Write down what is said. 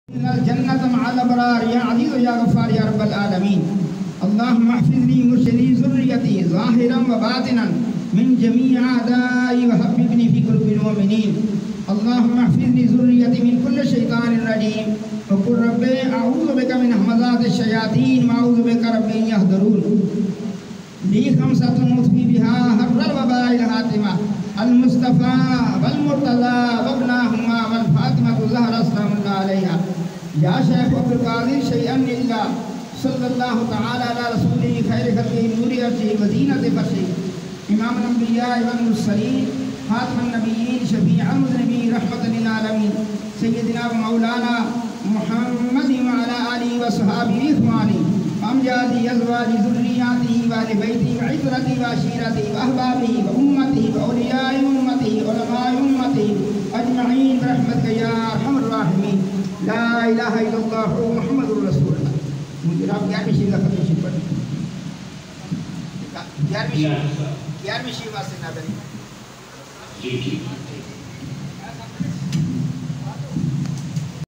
الجنة مع الأبرار يا عزيز يا غفار يا رب العالمين. اللهم احفظني مرشدي ذريتي ظاهرا وباطنا من جميع أعدائي وحببني في قلوب المؤمنين. اللهم احفظني ذريتي من كل شيطان رجيم. وقل رب أعوذ بك من همزات الشياطين وأعوذ بك رب أن يحضرون. لي خمسة أطفي بها حر الوباء الهاتمة المصطفى والمرتضى وابناهما والفاطمة الزهراء سلام الله عليها. يا شيخ عبد القادر شيئا إلا صلى الله تعالى على رسوله خير خلقه نور عرشه وزينة فرشه إمام الأنبياء والمرسلين خاتم النبيين شفيع المذنبين رحمة للعالمين سيدنا ومولانا محمد وعلى آله وصحابه إخواني وأمجاد أزواج ذرياته وأهل بيته وعترته وعشيرته وأحبابه وأمته وأولياء أمته وعلماء أمته أجمعين برحمتك يا أرحم الراحمين. لا إله إلا الله محمد رسول الله. مجھے آپ 11ویں شیعہ ختم شیعہ پڑھ 11ویں شیعہ واسطے نہ کریں.